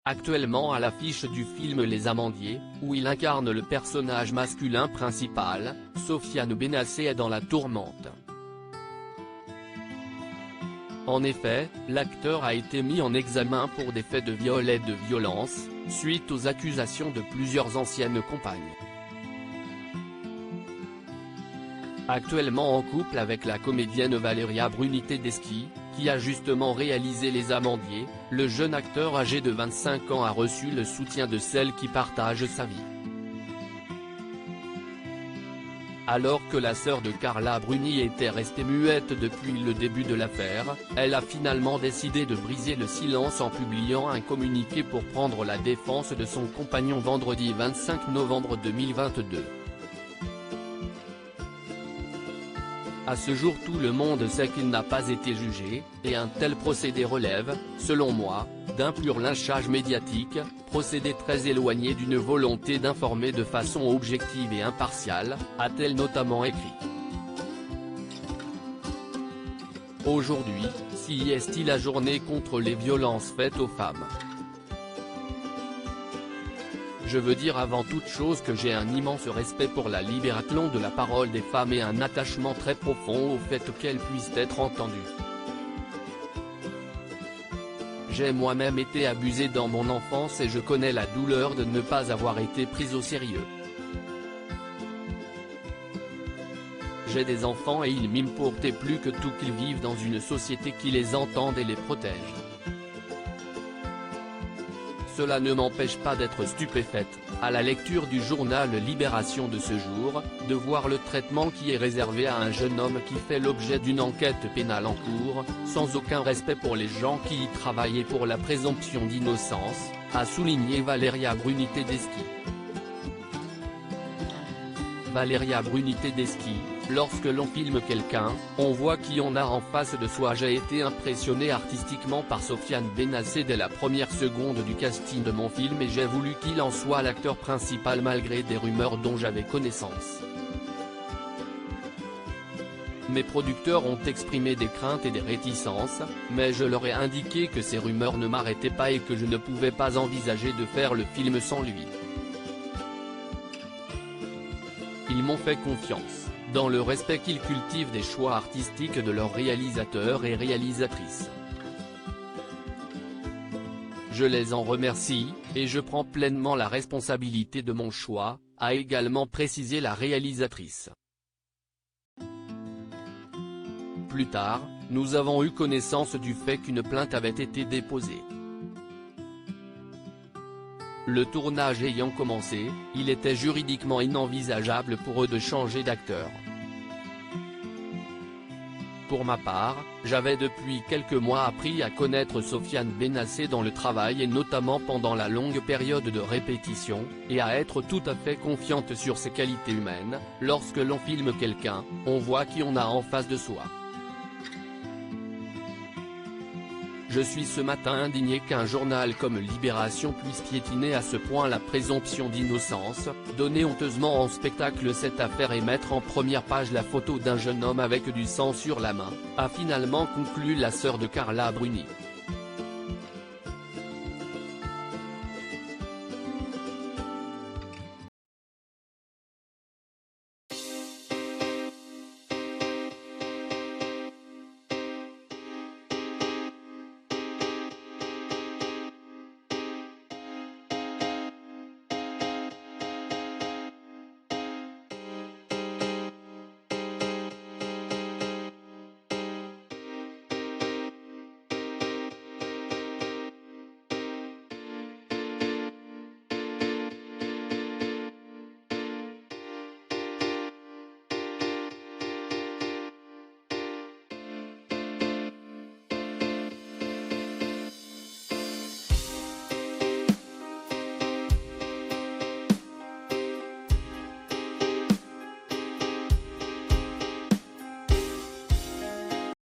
Actuellement à l'affiche du film Les Amandiers, où il incarne le personnage masculin principal, Sofiane Benacer est dans la tourmente. En effet, l'acteur a été mis en examen pour des faits de viol et de violence, suite aux accusations de plusieurs anciennes compagnes. Actuellement en couple avec la comédienne Valeria Bruni Tedeschi, qui a justement réalisé Les Amandiers, le jeune acteur âgé de 25 ans a reçu le soutien de celle qui partage sa vie. Alors que la sœur de Carla Bruni était restée muette depuis le début de l'affaire, elle a finalement décidé de briser le silence en publiant un communiqué pour prendre la défense de son compagnon vendredi 25 novembre 2022. À ce jour tout le monde sait qu'il n'a pas été jugé, et un tel procédé relève, selon moi, d'un pur lynchage médiatique, procédé très éloigné d'une volonté d'informer de façon objective et impartiale, a-t-elle notamment écrit. Aujourd'hui, si est-il la journée contre les violences faites aux femmes. Je veux dire avant toute chose que j'ai un immense respect pour la libération de la parole des femmes et un attachement très profond au fait qu'elles puissent être entendues. J'ai moi-même été abusé dans mon enfance et je connais la douleur de ne pas avoir été prise au sérieux. J'ai des enfants et il m'importe plus que tout qu'ils vivent dans une société qui les entende et les protège. Cela ne m'empêche pas d'être stupéfaite, à la lecture du journal Libération de ce jour, de voir le traitement qui est réservé à un jeune homme qui fait l'objet d'une enquête pénale en cours, sans aucun respect pour les gens qui y travaillent et pour la présomption d'innocence, a souligné Valeria Bruni Tedeschi. Valeria Bruni Tedeschi, lorsque l'on filme quelqu'un, on voit qui on a en face de soi. J'ai été impressionné artistiquement par Sofiane Benacer dès la première seconde du casting de mon film et j'ai voulu qu'il en soit l'acteur principal malgré des rumeurs dont j'avais connaissance. Mes producteurs ont exprimé des craintes et des réticences, mais je leur ai indiqué que ces rumeurs ne m'arrêtaient pas et que je ne pouvais pas envisager de faire le film sans lui. Ils m'ont fait confiance, dans le respect qu'ils cultivent des choix artistiques de leurs réalisateurs et réalisatrices. Je les en remercie, et je prends pleinement la responsabilité de mon choix, a également précisé la réalisatrice. Plus tard, nous avons eu connaissance du fait qu'une plainte avait été déposée. Le tournage ayant commencé, il était juridiquement inenvisageable pour eux de changer d'acteur. Pour ma part, j'avais depuis quelques mois appris à connaître Sofiane Benacer dans le travail et notamment pendant la longue période de répétition, et à être tout à fait confiante sur ses qualités humaines. Lorsque l'on filme quelqu'un, on voit qui on a en face de soi. Je suis ce matin indigné qu'un journal comme Libération puisse piétiner à ce point la présomption d'innocence, donner honteusement en spectacle cette affaire et mettre en première page la photo d'un jeune homme avec du sang sur la main, a finalement conclu la sœur de Carla Bruni.